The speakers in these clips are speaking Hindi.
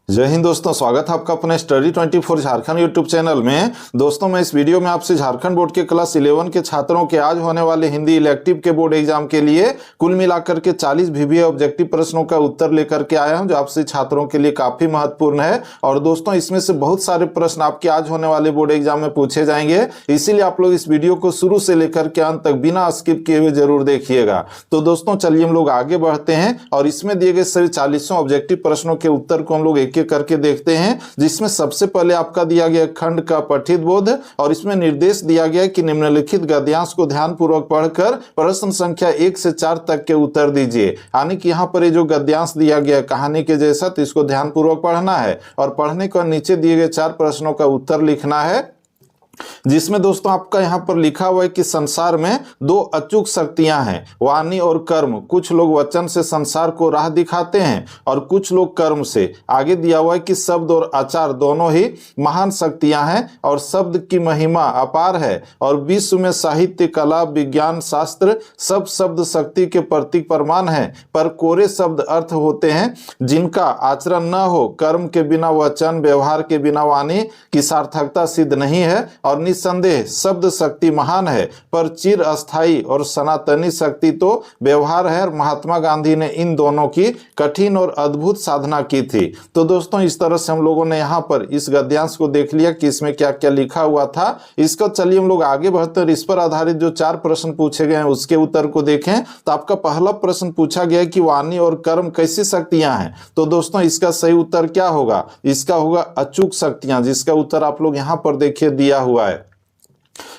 जय हिंद दोस्तों, स्वागत है आपका अपने स्टडी 24 झारखंड यूट्यूब चैनल में। दोस्तों मैं इस वीडियो में आपसे झारखंड बोर्ड के क्लास 11 के छात्रों के आज होने वाले हिंदी इलेक्टिव के बोर्ड एग्जाम के लिए कुल मिलाकर के 40 VBA ऑब्जेक्टिव प्रश्नों का उत्तर लेकर के आया हूं, जो आपसे छात्रों के लिए काफी महत्वपूर्ण है। और दोस्तों इसमें से बहुत सारे प्रश्न आपके आज होने वाले बोर्ड एग्जाम में पूछे जाएंगे, इसीलिए आप लोग इस वीडियो को शुरू से लेकर के अंत तक बिना स्किप किए हुए जरूर देखिएगा। तो दोस्तों चलिए हम लोग आगे बढ़ते हैं और इसमें दिए गए सभी 40 ऑब्जेक्टिव प्रश्नों के उत्तर को हम लोग एक एक करके देखते हैं, जिसमें सबसे पहले आपका दिया गया खंड का पठित बोध और इसमें निर्देश दिया गया है कि निम्नलिखित गद्यांश को ध्यानपूर्वक पढ़कर प्रश्न संख्या 1 से 4 तक के उत्तर दीजिए। यानी कि यहाँ पर ये जो गद्यांश दिया गया कहानी के जैसा, तो इसको ध्यानपूर्वक पढ़ना है और पढ़ने के नीचे दिए गए 4 प्रश्नों का उत्तर लिखना है, जिसमें दोस्तों आपका यहाँ पर लिखा हुआ है कि संसार में 2 अचूक शक्तियां हैं, वाणी और कर्म। कुछ लोग वचन से संसार को राह दिखाते हैं और कुछ लोग कर्म से। आगे दिया हुआ है कि शब्द और आचार दोनों ही महान शक्तियां हैं और शब्द की महिमा अपार है और विश्व में साहित्य, कला, विज्ञान, शास्त्र सब शब्द शक्ति के प्रतीक प्रमाण हैं, पर कोरे शब्द अर्थ होते हैं जिनका आचरण न हो। कर्म के बिना वचन, व्यवहार के बिना वाणी की सार्थकता सिद्ध नहीं है और निस्संदेह शब्द शक्ति महान है, पर चिर अस्थाई और सनातनी शक्ति तो व्यवहार है। और महात्मा गांधी ने इन दोनों की कठिन और अद्भुत साधना की थी। तो दोस्तों इस तरह से हम लोगों ने यहाँ पर इस गद्यांश को देख लिया कि इसमें क्या क्या लिखा हुआ था। इसका चलिए हम लोग आगे बढ़ते हैं। इस पर आधारित जो 4 प्रश्न पूछे गए हैं उसके उत्तर को देखें। तो आपका पहला प्रश्न पूछा गया है कि वाणी और कर्म कैसी शक्तियां हैं। तो दोस्तों इसका सही उत्तर क्या होगा? इसका होगा अचूक शक्तियां, जिसका उत्तर आप लोग यहाँ पर देखिए दिया हुआ है।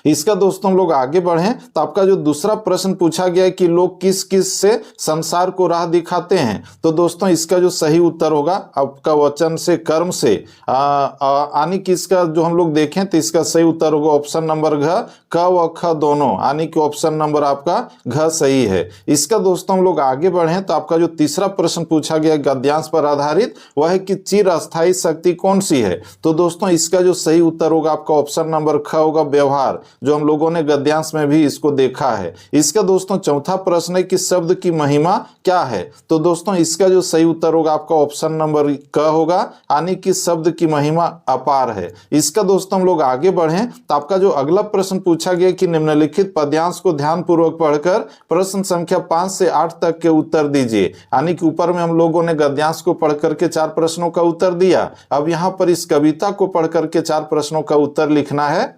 इसका दोस्तों हम लोग आगे बढ़ें तो आपका जो दूसरा प्रश्न पूछा गया है कि लोग किस किस से संसार को राह दिखाते हैं। तो दोस्तों इसका जो सही उत्तर होगा आपका वचन से, कर्म से। यानी कि इसका जो हम लोग देखें तो इसका सही उत्तर होगा ऑप्शन नंबर घ, क व ख दोनों, यानी कि ऑप्शन नंबर आपका घ सही है। इसका दोस्तों हम लोग आगे बढ़ें तो आपका जो तीसरा प्रश्न पूछा गया गद्यांश पर आधारित, वह है कि चिर अस्थायी शक्ति कौन सी है। तो दोस्तों इसका जो सही उत्तर होगा आपका ऑप्शन नंबर ख होगा, व्यवहार, जो हम लोगों ने गद्यांश में भी इसको देखा है। इसका दोस्तों चौथा प्रश्न है कि शब्द की महिमा क्या है। तो दोस्तों इसका जो सही उत्तर होगा आपका ऑप्शन नंबर क होगा, यानी कि शब्द की महिमा अपार है। इसका दोस्तों हम लोग आगे बढ़ें तो आपका जो अगला प्रश्न पूछा गया कि निम्नलिखित पद्यांश को ध्यानपूर्वक पढ़कर प्रश्न संख्या 5 से 8 तक के उत्तर दीजिए। यानी कि ऊपर में हम लोगों ने गद्यांश को पढ़ करके 4 प्रश्नों का उत्तर दिया, अब यहाँ पर इस कविता को पढ़ करके 4 प्रश्नों का उत्तर लिखना है,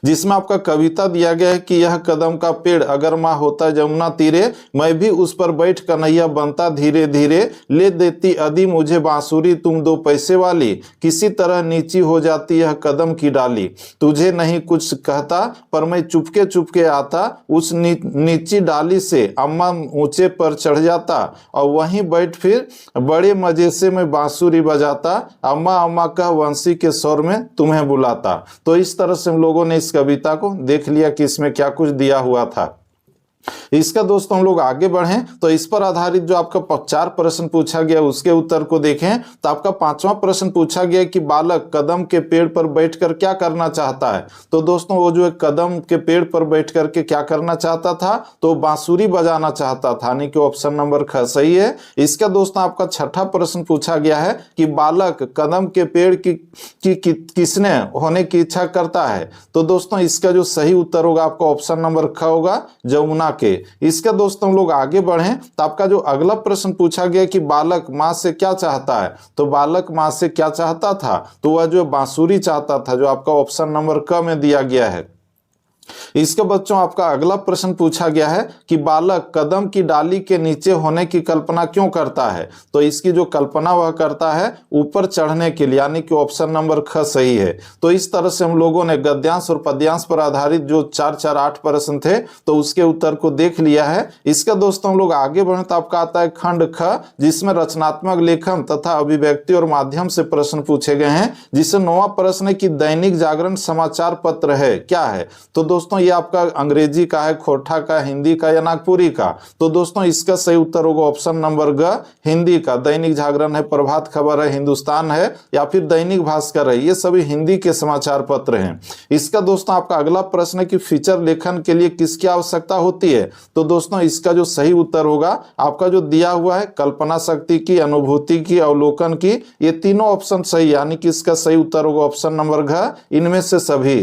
जिसमें आपका कविता दिया गया है कि यह कदम का पेड़ अगर माँ होता जमुना तीरे, मैं भी उस पर बैठ कन्हैया बनता धीरे धीरे, ले देती अदी मुझे बांसुरी तुम 2 पैसे वाली, किसी तरह नीची हो जाती यह कदम की डाली, तुझे नहीं कुछ कहता पर मैं चुपके चुपके आता, उस नीची डाली से अम्मा ऊंचे पर चढ़ जाता और वहीं बैठ फिर बड़े मजे से मैं बांसुरी बजाता, अम्मा अम्मा कह वंशी के स्वर में तुम्हें बुलाता। तो इस तरह से हम लोगों ने इस कविता को देख लिया कि इसमें क्या कुछ दिया हुआ था। इसका दोस्तों हम लोग आगे बढ़ें तो इस पर आधारित जो आपका 4 प्रश्न पूछा गया उसके उत्तर को देखें। तो आपका 5वां प्रश्न पूछा गया कि बालक कदम के पेड़ पर बैठकर क्या करना चाहता है। तो दोस्तों वो जो कदम के पेड़ पर बैठ करके क्या करना चाहता था, तो बांसुरी बजाना चाहता था, यानी कि ऑप्शन नंबर ख सही है। इसका दोस्तों आपका 6ठा प्रश्न पूछा गया है कि बालक कदम के पेड़ की किसने होने की इच्छा करता है। तो दोस्तों इसका जो सही उत्तर होगा आपका ऑप्शन नंबर ख होगा, जमुना के। इसका दोस्तों हम लोग आगे बढ़ें तो आपका जो अगला प्रश्न पूछा गया कि बालक मां से क्या चाहता है। तो बालक मां से क्या चाहता था, तो वह जो बांसुरी चाहता था, जो आपका ऑप्शन नंबर क में दिया गया है। इसके बच्चों आपका अगला प्रश्न पूछा गया है कि बालक कदम की डाली के नीचे होने की कल्पना क्यों करता है। तो इसकी जो कल्पना वह करता है ऊपर चढ़ने के लिए, यानी कि ऑप्शन नंबर ख सही है। तो इस तरह से हम लोगों ने गद्यांश और पद्यांश पर आधारित जो 4-4-8 प्रश्न थे तो उसके उत्तर को देख लिया है। इसका दोस्तों हम लोग आगे बढ़े तो आपका आता है खंड ख, जिसमें रचनात्मक लेखन तथा अभिव्यक्ति और माध्यम से प्रश्न पूछे गए हैं, जिससे 9वां प्रश्न है कि दैनिक जागरण समाचार पत्र है क्या है। तो दोस्तों ये आपका अंग्रेजी का है, खोरठा का, हिंदी का या नागपुरी का? तो दोस्तों इसका सही उत्तर होगा ऑप्शन नंबर ग, हिंदी का। दैनिक जागरण है, प्रभात खबर है, हिंदुस्तान है या फिर दैनिक भास्कर है, ये सभी हिंदी के समाचार पत्र हैं। इसका दोस्तों आपका अगला प्रश्न है कि फीचर लेखन के लिए किसकी आवश्यकता होती है? तो दोस्तों इसका जो सही उत्तर होगा आपका जो दिया हुआ है, कल्पना शक्ति की, अनुभूति की, अवलोकन की, ये तीनों ऑप्शन सही, यानी कि इसका सही उत्तर होगा ऑप्शन नंबर घ, इनमें से सभी।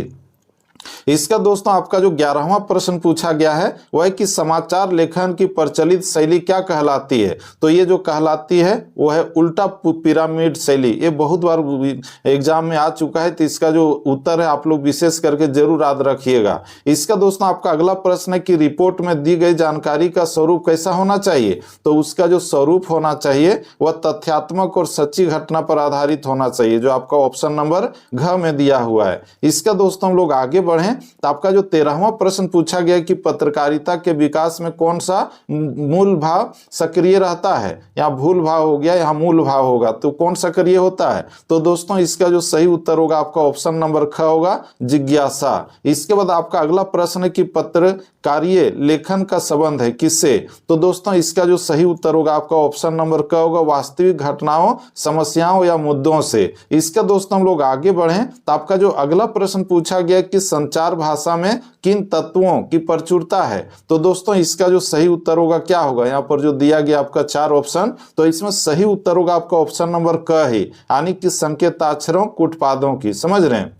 इसका दोस्तों आपका जो 11वां प्रश्न पूछा गया है वह है कि समाचार लेखन की प्रचलित शैली क्या कहलाती है? तो ये जो कहलाती है वो है उल्टा पिरामिड शैली। ये बहुत बार एग्जाम में आ चुका है, तो इसका जो उत्तर है आप लोग विशेष करके जरूर याद रखिएगा। इसका दोस्तों आपका अगला प्रश्न है कि रिपोर्ट में दी गई जानकारी का स्वरूप कैसा होना चाहिए? तो उसका जो स्वरूप होना चाहिए वह तथ्यात्मक और सच्ची घटना पर आधारित होना चाहिए, जो आपका ऑप्शन नंबर घ में दिया हुआ है। इसका दोस्तों हम लोग आगे बढ़ें तो आपका जो 13वां प्रश्न पूछा गया कि पत्रकारिता के विकास में कौन सा मूल भाव सक्रिय रहता है? यहाँ भूल भाव हो गया, यहाँ मूल भाव होगा, तो कौन सक्रिय होता है? तो दोस्तों इसका जो सही उत्तर होगा आपका ऑप्शन नंबर ख होगा, जिज्ञासा। इसके बाद आपका अगला प्रश्न है कि पत्रकारीय लेखन का संबंध है किससे? तो दोस्तों इसका जो सही उत्तर होगा आपका ऑप्शन नंबर क होगा, वास्तविक घटनाओं, समस्याओं या मुद्दों से। इसका दोस्तों हम लोग आगे बढ़ें तो आपका जो अगला प्रश्न पूछा गया कि संचार भाषा में किन तत्वों की प्रचुरता है? तो दोस्तों इसका जो सही उत्तर होगा क्या होगा? यहाँ पर जो दिया गया आपका 4 ऑप्शन, तो इसमें सही उत्तर होगा आपका ऑप्शन नंबर क ही, यानी कि संकेताक्षरों, कुटपादों की। समझ रहे हैं?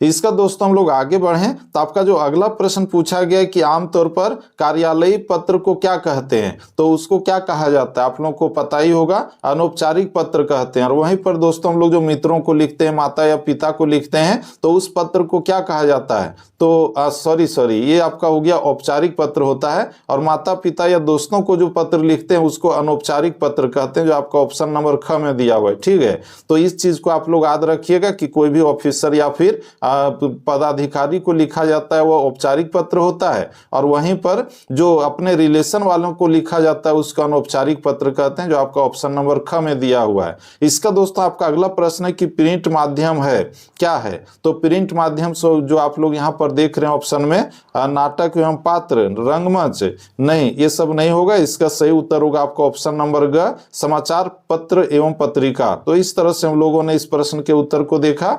इसका दोस्तों हम लोग आगे बढ़ें तो आपका जो अगला प्रश्न पूछा गया है कि आमतौर पर कार्यालयी पत्र को क्या कहते हैं? तो उसको क्या कहा जाता है? आप लोगों को पता ही होगा, अनौपचारिक पत्र कहते हैं। और वहीं पर दोस्तों हम लोग जो मित्रों को लिखते हैं, माता या पिता को लिखते हैं, तो उस पत्र को क्या कहा जाता है? तो सॉरी ये आपका हो गया औपचारिक पत्र होता है, और माता पिता या दोस्तों को जो पत्र लिखते हैं उसको अनौपचारिक पत्र कहते हैं, जो आपका ऑप्शन नंबर ख में दिया हुआ है। ठीक है, तो इस चीज को आप लोग याद रखिएगा कि कोई भी ऑफिसर या फिर पदाधिकारी को लिखा जाता है वो औपचारिक पत्र होता है, और वहीं पर जो अपने रिलेशन वालों को लिखा जाता है उसका अनौपचारिक पत्र कहते हैं, जो आपका ऑप्शन नंबर ख में दिया हुआ है। इसका दोस्तों आपका अगला प्रश्न है कि प्रिंट माध्यम है क्या है? तो प्रिंट माध्यम जो आप लोग यहाँ पर देख रहे हैं ऑप्शन में, नाटक एवं पात्र, रंगमंच, नहीं, ये सब नहीं होगा। इसका सही उत्तर होगा आपका ऑप्शन नंबर ग, समाचार पत्र एवं पत्रिका। तो इस तरह से हम लोगों ने इस प्रश्न के उत्तर को देखा।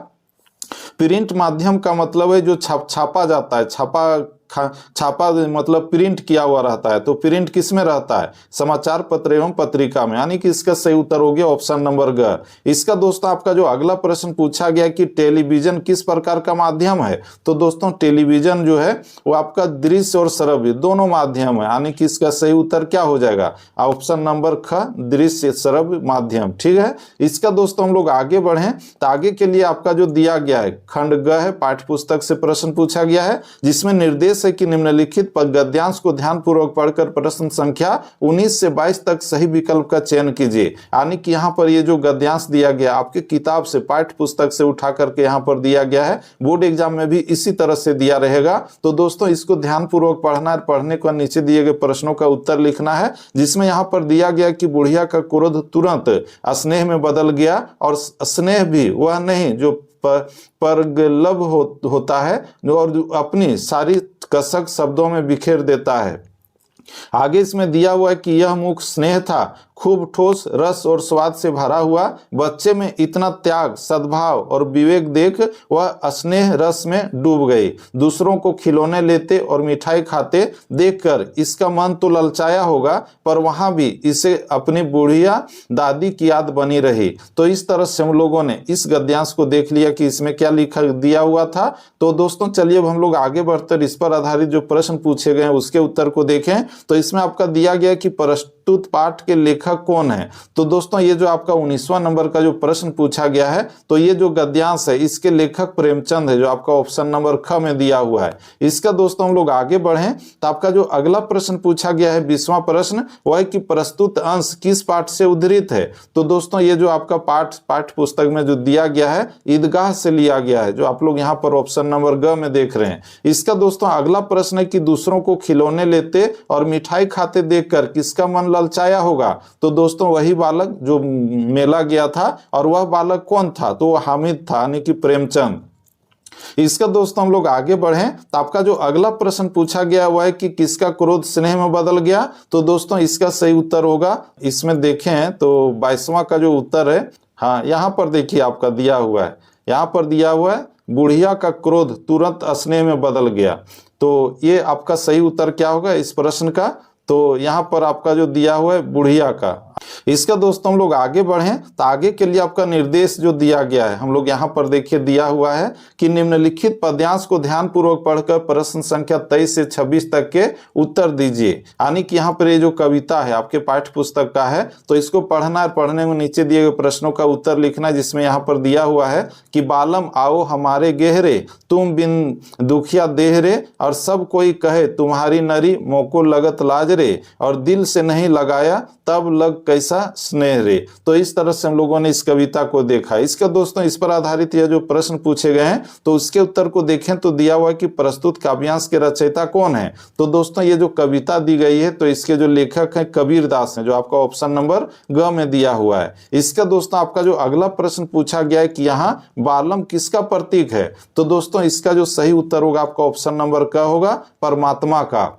प्रिंट माध्यम का मतलब है जो छापा जाता है, छापा मतलब प्रिंट किया हुआ रहता है। तो प्रिंट किस में रहता है? समाचार पत्र एवं पत्रिका में, यानी कि इसका सही उत्तर हो गया ऑप्शन नंबर ग। इसका दोस्तों आपका जो अगला प्रश्न पूछा गया कि टेलीविजन किस प्रकार का माध्यम है? तो दोस्तों टेलीविजन जो है वो आपका दृश्य और श्रव्य दोनों माध्यम है, यानी कि इसका सही उत्तर क्या हो जाएगा? ऑप्शन नंबर ख, दृश्य श्रव्य माध्यम। ठीक है, इसका दोस्तों हम लोग आगे बढ़ें तो आगे के लिए आपका जो दिया गया है खंड ग है, पाठ्य पुस्तक से प्रश्न पूछा गया है, जिसमें निर्देश है कि निम्नलिखित गद्यांश को ध्यानपूर्वक पढ़कर प्रश्न संख्या 19 से 22 तक सही विकल्प का चयन कीजिए। यानी कि यहाँ पर ये जो गद्यांश दिया गया आपके किताब से, पाठ्य पुस्तक से उठा करके यहाँ पर दिया गया है, बोर्ड एग्जाम में भी इसी तरह से दिया रहेगा। तो दोस्तों इसको ध्यानपूर्वक पढ़ना है, पढ़ने को नीचे दिए गए प्रश्नों का उत्तर लिखना है, जिसमें यहाँ पर दिया गया कि बुढ़िया का क्रोध तुरंत स्नेह में बदल गया, और स्नेह भी वह नहीं जो परगलब होता है और अपनी सारी कसक शब्दों में बिखेर देता है। आगे इसमें दिया हुआ है कि यह मुख स्नेह था, खूब ठोस रस और स्वाद से भरा हुआ, बच्चे में इतना त्याग, सद्भाव और विवेक देख वह स्नेह रस में डूब गई। दूसरों को खिलौने लेते और मिठाई खाते देखकर इसका मन तो ललचाया होगा, पर वहां भी इसे अपनी बुढ़िया दादी की याद बनी रही। तो इस तरह से हम लोगों ने इस गद्यांश को देख लिया कि इसमें क्या लिखा दिया हुआ था। तो दोस्तों चलिए अब हम लोग आगे बढ़कर इस पर आधारित जो प्रश्न पूछे गए हैं उसके उत्तर को देखें। तो इसमें आपका दिया गया कि प्रस्तुत पाठ के लेखक कौन है? तो दोस्तों ये जो आपका 19वां नंबर का जो प्रश्न पूछा गया है, तो ये जो गद्यांश है इसके लेखक प्रेमचंद है, जो आपका ऑप्शन नंबर ख में दिया हुआ है। इसका दोस्तों हम लोग आगे बढ़ें तो आपका जो अगला प्रश्न पूछा गया है 20वां प्रश्न, वह है कि प्रस्तुत अंश किस पाठ से उद्धृत है? तो दोस्तों ये जो आपका पाठ्य पुस्तक में जो दिया गया है ईदगाह से लिया गया है, जो आप लोग यहाँ पर ऑप्शन नंबर ग में देख रहे हैं। इसका दोस्तों अगला प्रश्न है कि दूसरों को खिलौने लेते और मिठाई खाते देखकर किसका मन ललचाया होगा? तो दोस्तों वही बालक जो मेला गया था, और वह बालक कौन था? तो वह हामिद था, यानी कि प्रेमचंद। इसका दोस्तों हम लोग आगे बढ़ें तो आपका जो अगला प्रश्न पूछा गया वह है कि किसका क्रोध स्नेह में बदल गया। तो दोस्तों इसका सही उत्तर होगा, इसमें देखें तो 22वां का जो उत्तर है, हाँ यहाँ पर देखिए आपका दिया हुआ है, यहाँ पर दिया हुआ है बुढ़िया का क्रोध तुरंत स्नेह में बदल गया। तो ये आपका सही उत्तर क्या होगा इस प्रश्न का, तो यहाँ पर आपका जो दिया हुआ है बुढ़िया का। इसका दोस्तों हम लोग आगे बढ़ें तो आगे के लिए आपका निर्देश जो दिया गया है, हम लोग यहाँ पर देखिए दिया हुआ है कि निम्नलिखित पद्यांश को ध्यानपूर्वक पढ़कर प्रश्न संख्या 23 से 26 तक के उत्तर दीजिए। यानी कि यहाँ पर ये जो कविता है आपके पाठ्य पुस्तक का है, तो इसको पढ़ना है, पढ़ने में नीचे दिए गए प्रश्नों का उत्तर लिखना है, जिसमें यहाँ पर दिया हुआ है कि बालम आओ हमारे गहरे, तुम बिन दुखिया देह रे, और सब कोई कहे तुम्हारी नरी, मोको लगत लाज रे, और दिल से नहीं लगाया तब लग कैसा स्नेह रे। तो इस तरह से हम लोगों ने इस कविता को देखा। इसका दोस्तों इस पर आधारित यह जो प्रश्न पूछे गए हैं, तो उसके उत्तर को देखें तो दिया हुआ है कि प्रस्तुत काव्यांश के रचयिता कौन है। तो दोस्तों ये जो कविता दी गई है, तो इसके जो लेखक हैं कबीर दास हैं, जो आपका ऑप्शन नंबर ग में दिया हुआ है। इसका दोस्तों आपका जो अगला प्रश्न पूछा गया है कि यहाँ बालम किसका प्रतीक है। तो दोस्तों इसका जो सही उत्तर होगा आपका ऑप्शन नंबर क होगा, परमात्मा का।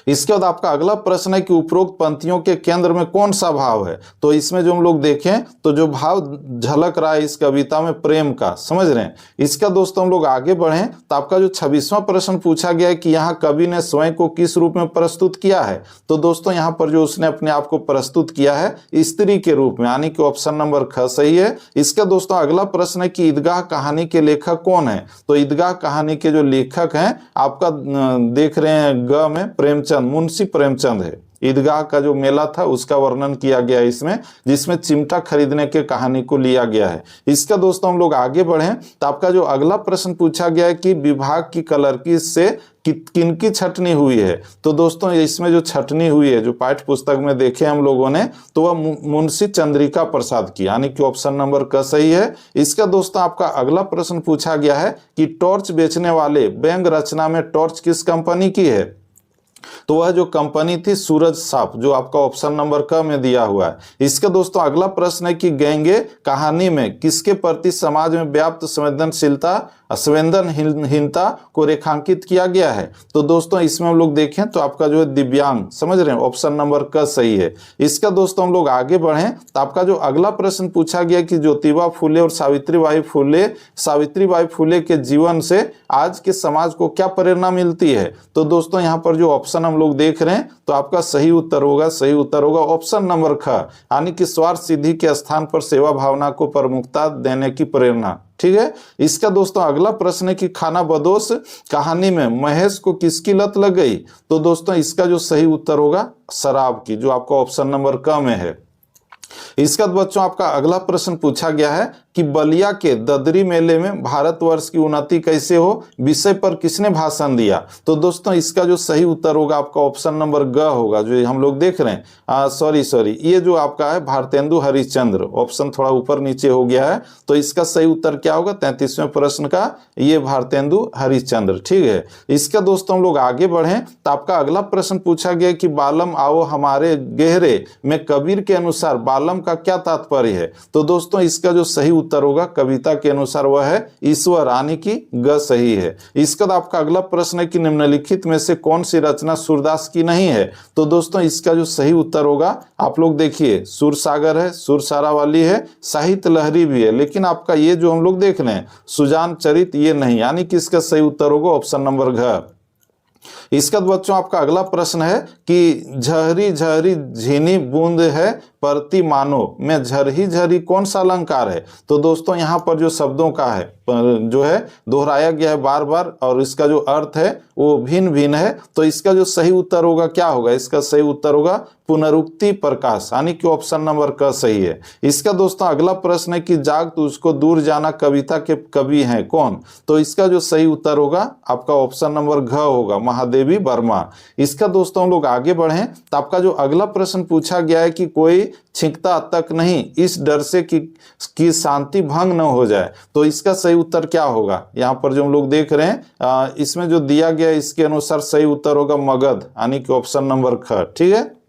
इसके बाद आपका अगला प्रश्न है कि उपरोक्त पंक्तियों के केंद्र में कौन सा भाव है। तो इसमें जो हम लोग देखें तो जो भाव झलक रहा है इस कविता में प्रेम का, समझ रहे हैं। इसका दोस्तों हम लोग आगे बढ़ें तो आपका जो 26वां प्रश्न पूछा गया है कि यहाँ कवि ने स्वयं को किस रूप में प्रस्तुत किया है। तो दोस्तों यहाँ पर जो उसने अपने आप को प्रस्तुत किया है स्त्री के रूप में, यानी कि ऑप्शन नंबर ख सही है। इसका दोस्तों अगला प्रश्न है कि ईदगाह कहानी के लेखक कौन है। तो ईदगाह कहानी के जो लेखक हैं आपका देख रहे हैं ग में प्रेमचंद, मुंशी प्रेमचंद है। ईदगाह का जो मेला था उसका वर्णन किया गया है इसमें, जिसमें चिमटा खरीदने के कहानी को लिया गया है। इसका दोस्तों हम लोग आगे बढ़ें तो आपका जो अगला प्रश्न पूछा गया है कि विभाग की कलरकी से किनकी छटनी हुई है। तो दोस्तों इसमें जो छटनी हुई है जो पाठ्य पुस्तक में देखे हम लोगों ने, तो वह मुंशी चंद्रिका प्रसाद की, यानी कि ऑप्शन नंबर क सही है। इसका दोस्तों आपका अगला प्रश्न पूछा गया है कि टॉर्च बेचने वाले व्यंग रचना में टॉर्च किस कंपनी की है। तो वह जो कंपनी थी सूरज साफ, जो आपका ऑप्शन नंबर क में दिया हुआ है। इसका दोस्तों अगला प्रश्न है कि गैंगे कहानी में किसके प्रति समाज में व्याप्त संवेदनहीनता को रेखांकित किया गया है। तो दोस्तों इसमें हम लोग देखें तो आपका जो है दिव्यांग, समझ रहे हैं, ऑप्शन नंबर क सही है। इसका दोस्तों हम लोग आगे बढ़ें तो आपका जो अगला प्रश्न पूछा गया कि ज्योतिबा फुले और सावित्रीबाई फुले के जीवन से आज के समाज को क्या प्रेरणा मिलती है। तो दोस्तों यहाँ पर जो ऑप्शन हम लोग देख रहे हैं तो आपका सही उत्तर होगा ऑप्शन नंबर ख, यानी कि स्वार्थ सिद्धि के स्थान पर सेवा भावना को प्रमुखता देने की प्रेरणा। ठीक है। इसका दोस्तों अगला प्रश्न है कि खाना बदोश कहानी में महेश को किसकी लत लग गई। तो दोस्तों इसका जो सही उत्तर होगा शराब की, जो आपका ऑप्शन नंबर क में है। इसका बच्चों आपका अगला प्रश्न पूछा गया है कि बलिया के ददरी मेले में भारतवर्ष की उन्नति कैसे हो विषय पर किसने भाषण दिया। तो दोस्तों इसका जो सही उत्तर होगा आपका ऑप्शन नंबर ग होगा, जो हम लोग देख रहे हैं। सॉरी ये जो आपका है भारतेंदु हरिश्चंद्र, ऑप्शन थोड़ा ऊपर नीचे हो गया है। तो इसका सही उत्तर क्या होगा 33वें प्रश्न का, ये भारतेंदु हरिश्चंद्र। ठीक है। इसका दोस्तों हम लोग आगे बढ़े तो आपका अगला प्रश्न पूछा गया कि बालम आओ हमारे गहरे में कबीर के अनुसार बालम का क्या तात्पर्य है। तो दोस्तों इसका जो सही उत्तर होगा कविता के अनुसार वह है ईश्वर, यानी कि ग सही है। इसका आपका अगला प्रश्न है कि निम्नलिखित में से कौन सी रचना सूरदास की नहीं है। तो दोस्तों इसका जो सही उत्तर होगा आप लोग देखिए सूरसागर है, सुरसारा वाली है, साहित्य लहरी भी है, लेकिन आपका ये जो हम लोग देख रहे हैं सुजान चरित ये नहीं, यानी कि इसका सही उत्तर होगा ऑप्शन नंबर घ। इसका बच्चों आपका अगला प्रश्न है कि झहरी झहरी झीनी बूंद है परती मानो में झरही झरी कौन सा अलंकार है। तो दोस्तों यहाँ पर जो शब्दों का है जो है दोहराया गया है बार बार, और इसका जो अर्थ है वो भिन्न भिन्न है। तो इसका जो सही उत्तर होगा क्या होगा, इसका सही उत्तर होगा पुनरुक्ति प्रकाश, यानी कि ऑप्शन नंबर क सही है। इसका दोस्तों अगला प्रश्न है कि जाग तुझको दूर जाना कविता के कवि हैं कौन। तो इसका जो सही उत्तर होगा आपका ऑप्शन नंबर घ होगा, महादेवी वर्मा। इसका दोस्तों हम लोग आगे बढ़ें तो आपका जो अगला प्रश्न पूछा गया है कि कोई छिंकता तक नहीं इस डर से कि शांति भंग न हो जाए। तो इसका सही उत्तर क्या होगा, यहाँ पर जो हम लोग देख रहे हैं इसमें जो दिया गया इसके अनुसार सही उत्तर होगा मगध, यानी कि ऑप्शन नंबर ख। ठीक है।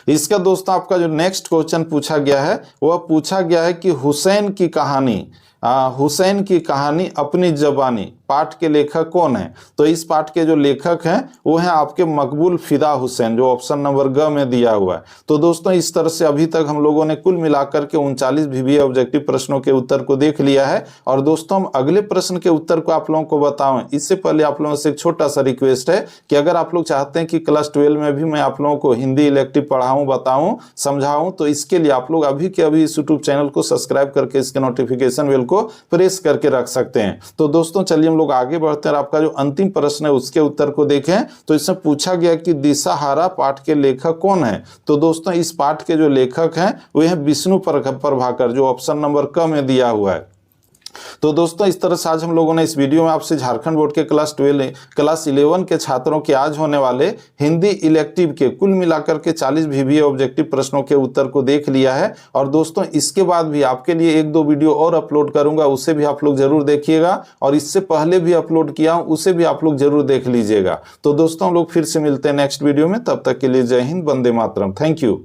इसका दोस्तों आपका जो नेक्स्ट क्वेश्चन पूछा गया है वह पूछा गया है कि हुसैन की कहानी हुसैन की कहानी अपनी ज़बानी पाठ के लेखक कौन है? तो इस पाठ के जो लेखक हैं वो हैं आपके मकबूल फिदा हुसैन, जो ऑप्शन नंबर ग में दिया हुआ है। तो दोस्तों इस तरह से अभी तक हम लोगों ने कुल मिलाकर के 39 VBA ऑब्जेक्टिव प्रश्नों के उत्तर को देख लिया है। और दोस्तों हम अगले प्रश्न के उत्तर को आप लोगों को बताएं, इससे पहले आप लोगों से एक छोटा सा रिक्वेस्ट है कि अगर आप लोग चाहते हैं कि क्लास 12 में भी मैं आप लोगों को हिंदी इलेक्टिव पढ़ाऊं, बताऊं, समझाऊं, तो इसके लिए आप लोग अभी के अभी इस यूट्यूब चैनल को सब्सक्राइब करके इसके नोटिफिकेशन बेल को प्रेस करके रख सकते हैं। तो दोस्तों चलिए हम लोग आगे बढ़ते हैं। आपका जो अंतिम प्रश्न है उसके उत्तर को देखें। तो इसमें पूछा गया कि दिशाहारा पाठ के लेखक कौन है? तो दोस्तों इस पाठ के जो लेखक हैं वे हैं विष्णु प्रभाकर, जो ऑप्शन नंबर क में दिया हुआ है। तो दोस्तों इस तरह से आज हम लोगों ने इस वीडियो में आपसे झारखंड बोर्ड के क्लास 11 के छात्रों के आज होने वाले हिंदी इलेक्टिव के कुल मिलाकर के 40 VBA ऑब्जेक्टिव प्रश्नों के उत्तर को देख लिया है। और दोस्तों इसके बाद भी आपके लिए 1-2 वीडियो और अपलोड करूंगा, उसे भी आप लोग जरूर देखिएगा। और इससे पहले भी अपलोड किया हूं, उसे भी आप लोग जरूर देख लीजिएगा। तो दोस्तों हम लोग फिर से मिलते हैं नेक्स्ट वीडियो में, तब तक के लिए जय हिंद, वंदे मातरम, थैंक यू।